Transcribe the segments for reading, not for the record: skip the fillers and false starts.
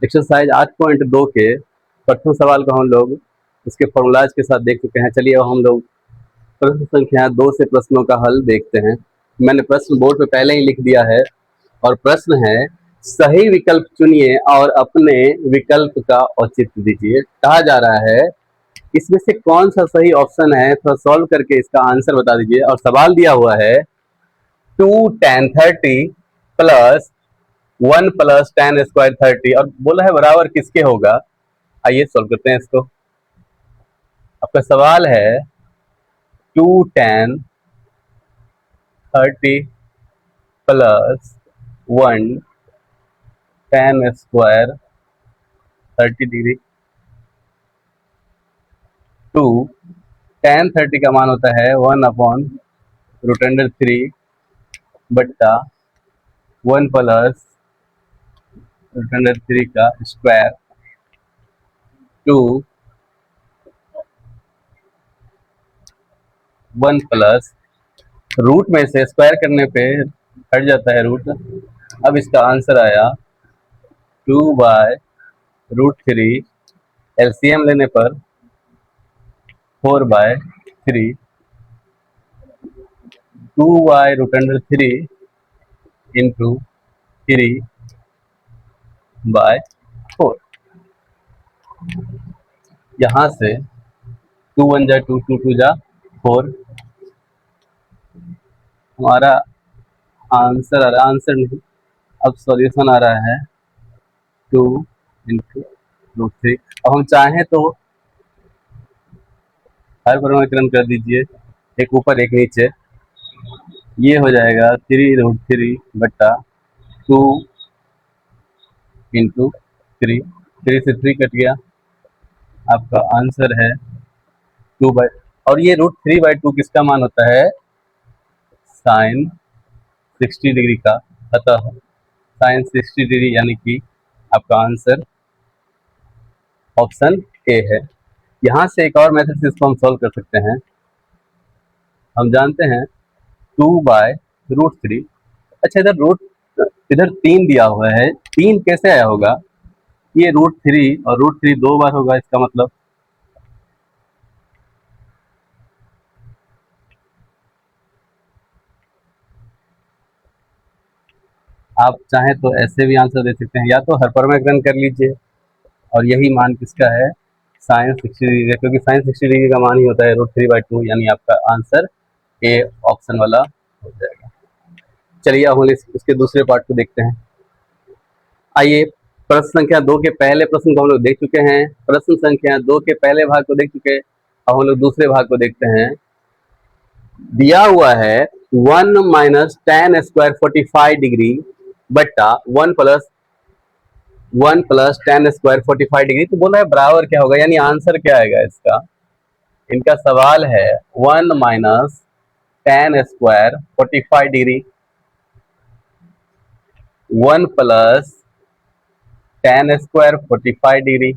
Exercise 8.2 के प्रथम सवाल को हम लोग इसके फॉर्मूलाज के साथ देख चुके हैं। चलिए अब हम लोग प्रश्न संख्या 2 से प्रश्नों का हल देखते हैं। मैंने प्रश्न बोर्ड पे पहले ही लिख दिया है और प्रश्न है, सही विकल्प चुनिए और अपने विकल्प का औचित्य दीजिए। कहा जा रहा है इसमें से कौन सा सही ऑप्शन है, थोड़ा सॉल्व करके इसका आंसर बता दीजिए। और सवाल दिया हुआ है 2 tan 30 प्लस 1 + tan² 30 और बोला है बराबर किसके होगा। आइए सॉल्व करते हैं इसको। आपका सवाल है 2 tan 30 plus 1 tan² 30 degree. 2 tan 30 का मान होता है 1/√3 बट्टा 1 + का स्क्वायर 2 1 प्लस रूट में से स्क्वायर करने पे हट जाता है रूट। अब इसका आंसर आया 2/√3, एलसीएम लेने पर 4/3, 2/√3 इंटू 3/4। यहाँ से 2 1 जा 2, 2 2 जा 4। हमारा आंसर आ रहा, आंसर नहीं, अब सॉल्यूशन आ रहा है 2 × √3। अब हम चाहें तो हर परिवर्तन कर दीजिए, एक ऊपर एक नीचे। ये हो जाएगा 3√3 बट्टा 2 × 3, 3 से 3 कट गया। आपका आंसर है 2 और ये √3/2 किसका मान होता है, साइन 60 डिग्री का। अतः साइन 60 डिग्री यानी कि आपका आंसर ऑप्शन ए है। यहाँ से एक और मेथड से इसको हम सॉल्व कर सकते हैं। हम जानते हैं 2/√3। अच्छा, इधर 3 दिया हुआ है, 3 कैसे आया होगा। ये √3 और √3 2 बार होगा, इसका मतलब आप चाहें तो ऐसे भी आंसर दे सकते हैं, या तो हरपरमेग्रन कर लीजिए और यही मान किसका है, साइन 60 डिग्री, क्योंकि साइन 60 डिग्री का मान ही होता है √3/2, यानी आपका आंसर ए ऑप्शन वाला हो जाएगा। चलिए अब हम इसके दूसरे पार्ट को देखते हैं। आइए, प्रश्न संख्या 2 के पहले प्रश्न को हम लोग देख चुके हैं। प्रश्न संख्या 2 के पहले भाग को देख चुके हैं। अब हम लोग दूसरे भाग को देखते हैं। दिया हुआ है 1 - tan² 45 डिग्री बट्टा 1 + tan² 45 डिग्री। तो बोला है बराबर क्या होगा, यानी आंसर क्या आएगा इसका। इनका सवाल है 1 - tan² 45 डिग्री 1 + tan² 45 डिग्री।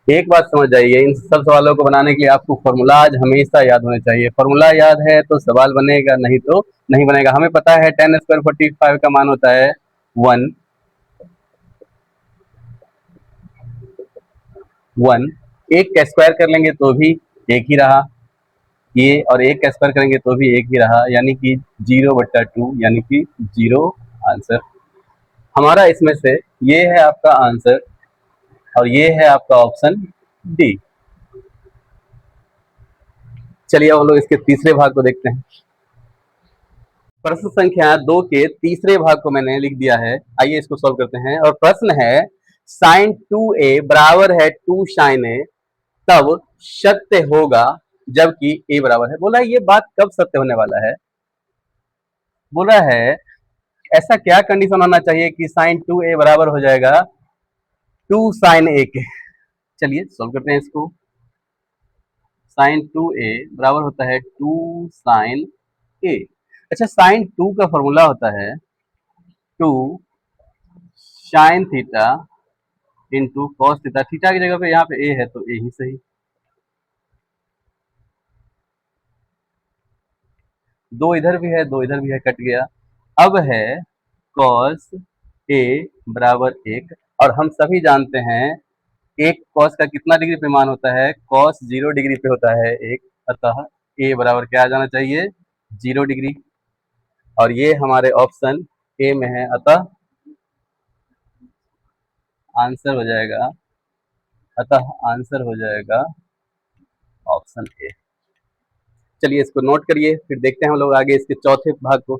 एक बात समझ जाइए, इन सब सवालों को बनाने के लिए आपको फॉर्मूलाज हमेशा याद होने चाहिए। फॉर्मूला याद है तो सवाल बनेगा, नहीं तो नहीं बनेगा। हमें पता है tan² 45 का मान होता है 1। एक का स्क्वायर कर लेंगे तो भी एक ही रहा, ये और एक का स्क्वायर करेंगे तो भी एक ही रहा, यानी कि 0/2, यानी कि 0 आंसर हमारा। इसमें से ये है आपका आंसर और ये है आपका ऑप्शन डी। चलिए अब हम लोग इसके तीसरे भाग को देखते हैं। प्रश्न संख्या 2 के तीसरे भाग को मैंने लिख दिया है। आइए इसको सॉल्व करते हैं। और प्रश्न है sin 2a बराबर है 2 sin a तब सत्य होगा जबकि a बराबर है। बोला है ये बात कब सत्य होने वाला है। बोला है ऐसा क्या कंडीशन होना चाहिए कि sin 2a बराबर हो जाएगा 2 sin a के। चलिए सॉल्व करते हैं इसको। sin 2a बराबर होता है 2 sin a। अच्छा, sin 2 का फॉर्मूला होता है 2 sin theta into cos theta. Theta की जगह पे यहाँ पे ए है तो ए ही सही। दो इधर भी है, दो इधर भी है, कट गया। अब है कॉस ए बराबर 1। और हम सभी जानते हैं एक कॉस का कितना डिग्री पे मान होता है, कॉस 0 डिग्री पे होता है एक, अतः ए बराबर क्या आ जाना चाहिए, 0 डिग्री। और ये हमारे ऑप्शन ए में है, अतः आंसर हो जाएगा, ऑप्शन ए। चलिए इसको नोट करिए, फिर देखते हैं हम लोग आगे इसके चौथे भाग को।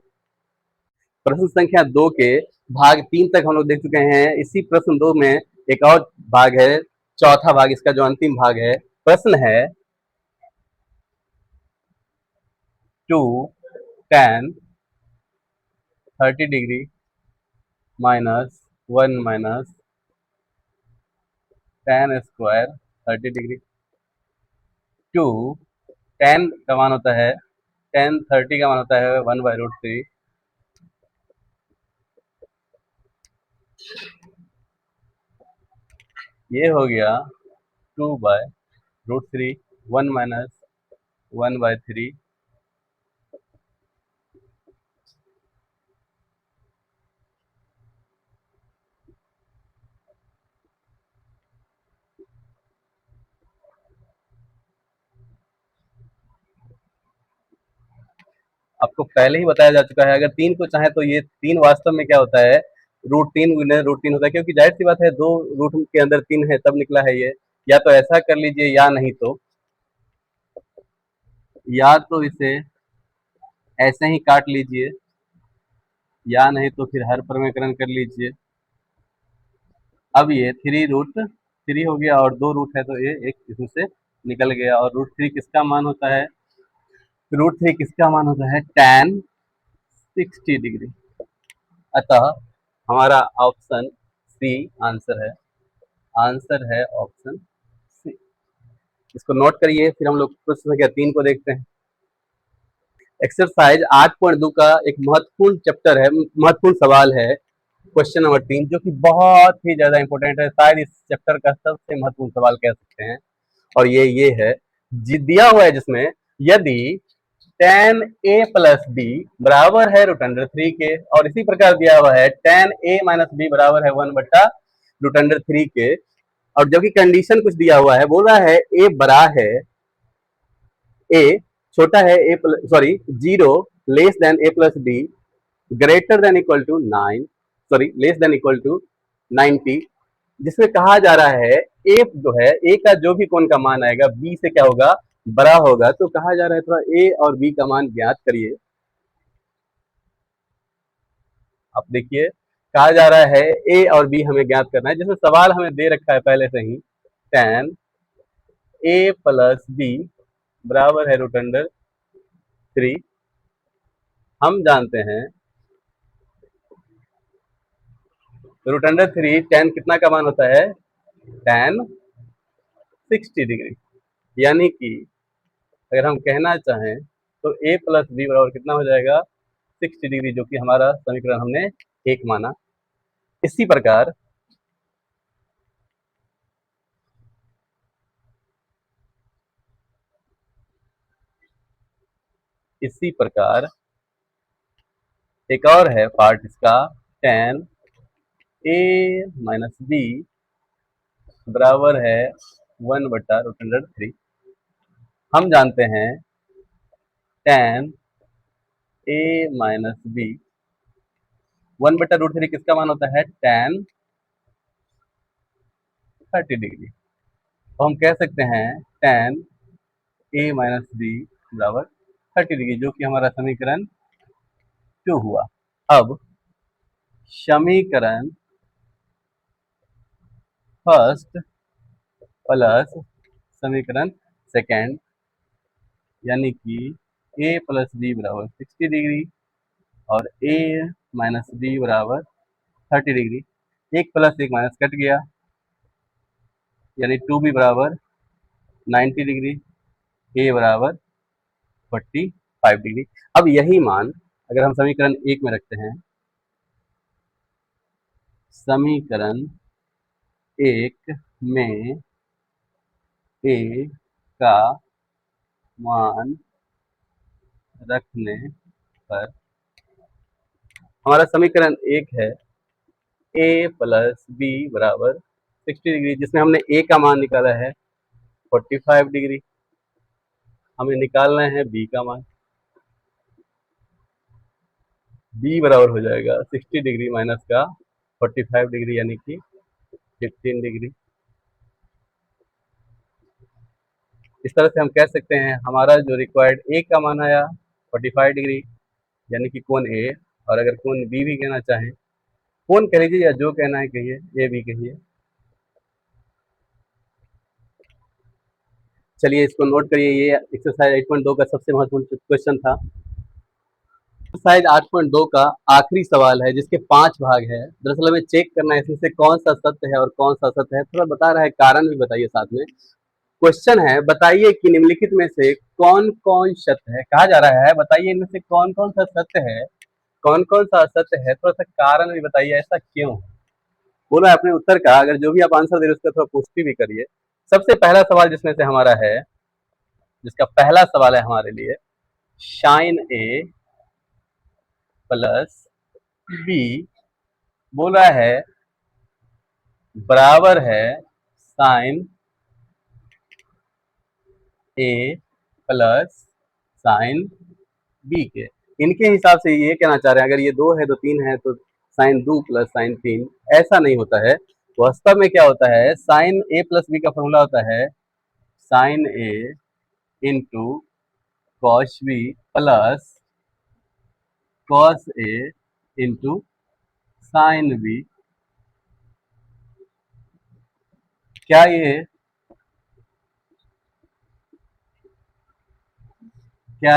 प्रश्न संख्या 2 के भाग 3 तक हम लोग देख चुके हैं। इसी प्रश्न 2 में एक और भाग है, चौथा भाग, इसका जो अंतिम भाग है। प्रश्न है 2 tan 30 degree minus 1 minus tan square 30 degree. 2 tan का मान होता है, tan 30 का मान होता है 1/√3। ये हो गया 2/√3, 1 माइनस 1/3। आपको पहले ही बताया जा चुका है, अगर 3 को चाहे तो ये 3 वास्तव में क्या होता है, √3 गुने √3 होता है, क्योंकि जाहिर सी बात है 2 रूट के अंदर 3 है तब निकला है ये। या तो ऐसा कर लीजिए, या तो इसे ऐसे ही काट लीजिए, या नहीं तो फिर हर प्रमेयकरण कर लीजिए। अब ये 3√3 हो गया और 2 रूट है तो ये एक इसमें से निकल गया। और √3 किसका मान होता है, √3 किसका मान होता है, tan 60 डिग्री। अतः हमारा ऑप्शन सी आंसर है ऑप्शन सी। इसको नोट करिए, फिर हम लोग प्रश्न संख्या 3 को देखते हैं। एक्सरसाइज 8.2 का एक महत्वपूर्ण चैप्टर है, महत्वपूर्ण सवाल है, क्वेश्चन नंबर 3, जो कि बहुत ही ज्यादा इंपॉर्टेंट है, शायद इस चैप्टर का सबसे महत्वपूर्ण सवाल कह सकते हैं। और ये है, दिया हुआ है जिसमें यदि tan a प्लस बी बराबर है √3 के, और इसी प्रकार दिया हुआ है tan a माइनस बी बराबर है 1/√3 के, और जबकि कंडीशन कुछ दिया हुआ है, बोल रहा है a बड़ा है, a छोटा है, a sorry 0 less than a plus B greater than equal to 9, sorry less than equal to 90, जिसमें कहा जा रहा है ए जो है, ए का जो भी कोण का मान आएगा बी से क्या होगा, बड़ा होगा। तो कहा जा रहा है थोड़ा ए और बी का मान ज्ञात करिए। आप देखिए, कहा जा रहा है ए और बी हमें ज्ञात करना है, जिसमें सवाल हमें दे रखा है पहले से ही, tan a प्लस बी बराबर है √3। हम जानते हैं √3 tan कितना का मान होता है, tan 60 डिग्री। यानी कि अगर हम कहना चाहें तो a प्लस बी बराबर कितना हो जाएगा, 60 डिग्री, जो कि हमारा समीकरण हमने एक माना। इसी प्रकार एक और है पार्ट इसका, tan a माइनस बी बराबर है 1/√3। हम जानते हैं tan a माइनस बी 1/√3 किसका मान होता है, tan 30 डिग्री। तो हम कह सकते हैं tan a माइनस बी बराबर 30 डिग्री, जो कि हमारा समीकरण 2 हुआ। अब समीकरण फर्स्ट प्लस समीकरण सेकेंड, यानी कि a प्लस बी बराबर 60 डिग्री और a माइनस बी बराबर 30 डिग्री, एक प्लस एक माइनस कट गया, यानी 2b बराबर 90 डिग्री, a बराबर 45 डिग्री। अब यही मान अगर हम समीकरण 1 में रखते हैं, समीकरण 1 में a का मान रखने पर हमारा समीकरण 1 है ए प्लस बी बराबर 60 डिग्री, जिसमें हमने ए का मान निकाला है 45 डिग्री, हमें निकालना है बी का मान। बी बराबर हो जाएगा 60 डिग्री माइनस का 45 डिग्री यानी कि 15 डिग्री। इस तरह से हम कह सकते हैं हमारा जो रिक्वायर्ड ए का मान आया 45 डिग्री यानी कि कोण ए, और अगर कोण बी भी कहना चाहें, कोण कह लीजिए या जो कहना है कहिए, ए बी कहिए। चलिए इसको नोट करिए, ये एक्सरसाइज 8.2 का सबसे महत्वपूर्ण क्वेश्चन था। एक्सरसाइज 8.2 का आखिरी सवाल है जिसके 5 भाग है। दरअसल हमें चेक करना है इसमें से कौन सा सत्य है और कौन सा असत्य है। थोड़ा बता रहा है, कारण भी बताइए साथ में। क्वेश्चन है, बताइए कि निम्नलिखित में से कौन कौन सत्य है। कहा जा रहा है बताइए इनमें से कौन कौन सा सत्य है, कौन कौन सा असत्य है। थोड़ा सा कारण भी बताइए, ऐसा क्यों। बोला अपने उत्तर का, अगर जो भी आप आंसर दे रहे उसका थोड़ा पुष्टि भी करिए। सबसे पहला सवाल जिसमें से हमारा है, जिसका पहला सवाल है हमारे लिए, साइन ए प्लस बी बोल रहा है बराबर है sine A plus sine B के। इनके हिसाब से ये कहना चाह रहे हैं अगर ये 2 है तो 3 है तो साइन 2 प्लस साइन 3। ऐसा नहीं होता है। वास्तव में क्या होता है, साइन ए प्लस बी का फॉर्मूला होता है sine A into cos B plus cos A into sine B. क्या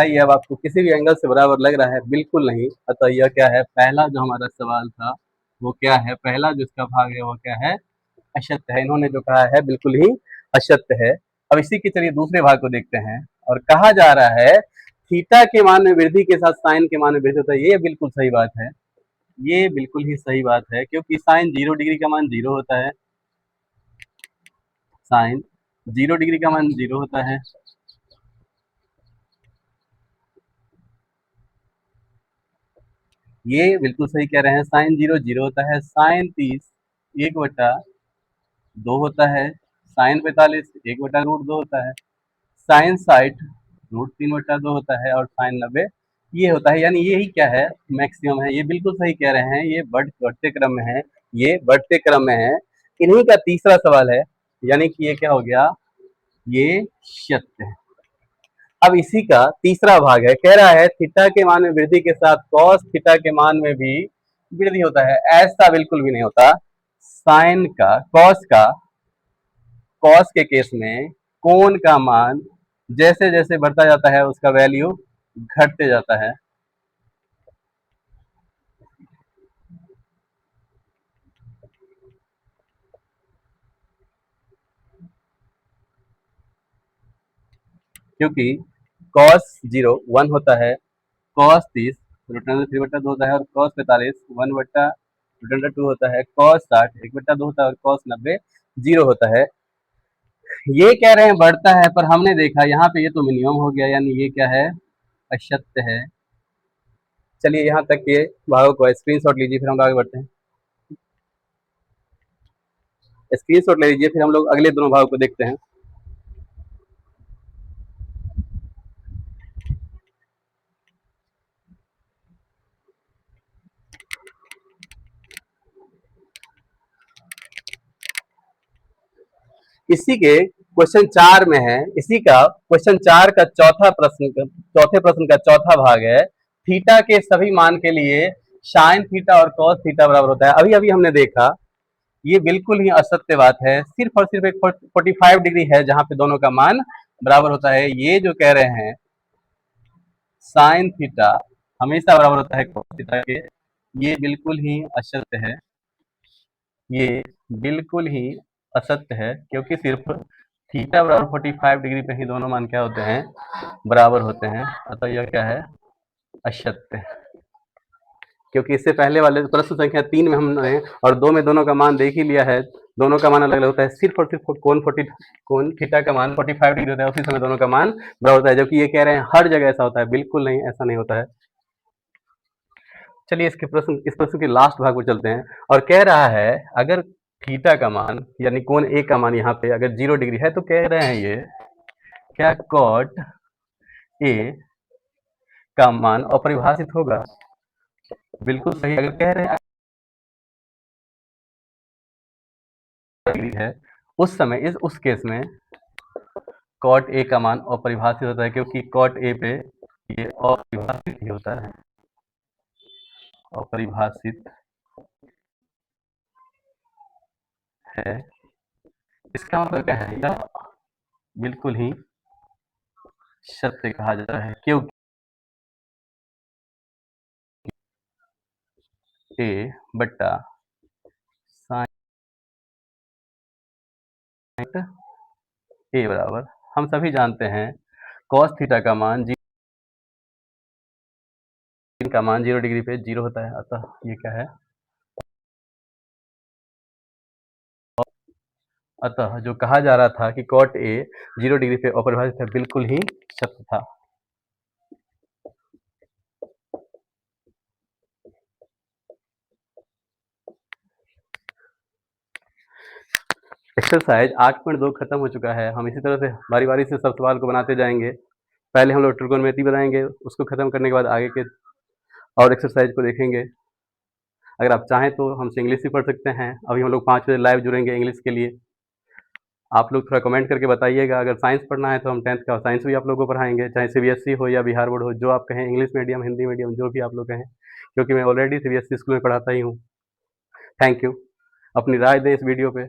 ये अब आपको किसी भी एंगल से बराबर लग रहा है? बिल्कुल नहीं। अतः यह क्या है, पहला जो हमारा सवाल था वो क्या है, पहला जो इसका भाग है वो क्या है, असत्य है। इन्होंने जो कहा है बिल्कुल ही असत्य है। अब इसी के चलिए दूसरे भाग को देखते हैं। और कहा जा रहा है थीटा के मान में वृद्धि के साथ साइन के मान में वृद्धि होता है। ये बिल्कुल सही बात है, ये बिल्कुल ही सही बात है, क्योंकि साइन 0 डिग्री का मान 0 होता है, साइन 0 डिग्री का मान 0 होता है। ये बिल्कुल सही कह रहे हैं, साइन 0 0 होता है, साइन 30 1/2 होता है, साइन 45 1/√2 होता है, साइन 60 √3/2 होता है, और साइन 90 ये होता है। यानी यही क्या है, मैक्सिमम है। ये बिल्कुल सही कह रहे हैं, ये बढ़ते क्रम में है, ये बढ़ते क्रम में है। इन्हीं का तीसरा सवाल है, यानी कि ये क्या हो गया, ये सत्य है। अब इसी का तीसरा भाग है, कह रहा है थीटा के मान में वृद्धि के साथ कॉस थीटा के मान में भी वृद्धि होता है। ऐसा बिल्कुल भी नहीं होता। साइन का कॉस के केस में कोण का मान जैसे जैसे बढ़ता जाता है उसका वैल्यू घटते जाता है। क्योंकि कॉस 0 1 होता है, कॉस 30 √3/2 होता है, और कॉस 45 1/√2 होता है, कॉस 60 1/2 होता है, और कॉस 90 0 होता है। ये कह रहे हैं बढ़ता है, पर हमने देखा यहाँ पे ये तो मिनिमम हो गया, यानी ये क्या है, असत्य है। चलिए यहाँ तक के भागों को स्क्रीनशॉट लीजिए, फिर हम लोग आगे बढ़ते हैं। स्क्रीनशॉट ले लीजिए, फिर हम लोग अगले दोनों भागों को देखते हैं। इसी के क्वेश्चन 4 में है, इसी का क्वेश्चन 4 का चौथे प्रश्न का चौथा भाग है, थीटा के सभी मान के लिए साइन थीटा और कॉस थीटा बराबर होता है। अभी अभी हमने देखा, ये बिल्कुल ही असत्य बात है। सिर्फ और सिर्फ एक 45 डिग्री है जहां पे दोनों का मान बराबर होता है। ये जो कह रहे हैं साइन थीटा हमेशा बराबर होता है कॉस थीटा के, ये बिल्कुल ही असत्य है, ये बिल्कुल ही असत्य है, क्योंकि सिर्फ थीटा बराबर 45 डिग्री पे ही दोनों मान क्या होते हैं, बराबर होते हैं। अतः यह क्या है, असत्य। क्योंकि इससे पहले वाले प्रश्न संख्या 3 में हमने और 2 में दोनों का मान देख ही लिया है, दोनों का मान अलग अलग होता है। सिर्फ और सिर्फ कोण थीटा का मान 45 डिग्री होता है, उसी समय दोनों का मान बराबर होता है। जबकि ये कह रहे हैं हर जगह ऐसा होता है, बिल्कुल नहीं, ऐसा नहीं होता है। चलिए इस प्रश्न के लास्ट भाग को चलते हैं और कह रहा है अगर थीटा का मान यानी कोण ए का मान यहाँ पे अगर 0 डिग्री है तो कह रहे हैं ये क्या कॉट ए का मान अपरिभाषित होगा। बिल्कुल सही। अगर कह रहे हैं डिग्री है उस समय उस केस में कॉट ए का मान अपरिभाषित होता है क्योंकि कॉट ए पे ये अपरिभाषित ही होता है, अपरिभाषित है। इसका मतलब क्या है, यह बिल्कुल ही सत्य कहा जाता है क्योंकि ए बट्टा साइन ए बराबर हम सभी जानते हैं कॉस थीटा का मान का मान 0 डिग्री पे 0 होता है। अतः ये क्या है, अतः जो कहा जा रहा था कि कॉट ए 0 डिग्री पे अपरिभाषित है बिल्कुल ही सत्य था। एक्सरसाइज 8.2 खत्म हो चुका है। हम इसी तरह से बारी बारी से सब सवाल को बनाते जाएंगे। पहले हम लोग त्रिकोणमिति बनाएंगे, उसको खत्म करने के बाद आगे के और एक्सरसाइज को देखेंगे। अगर आप चाहें तो हमसे इंग्लिश भी पढ़ सकते हैं। अभी हम लोग 5 बजे लाइव जुड़ेंगे इंग्लिश के लिए। आप लोग थोड़ा कमेंट करके बताइएगा। अगर साइंस पढ़ना है तो हम 10th का साइंस भी आप लोगों को पढ़ाएंगे, चाहे सीबीएसई हो या बिहार बोर्ड हो, जो आप कहें, इंग्लिश मीडियम, हिंदी मीडियम, जो भी आप लोग कहें, क्योंकि मैं ऑलरेडी सीबीएसई स्कूल में पढ़ाता ही हूँ। Thank you. अपनी राय दें इस वीडियो पे।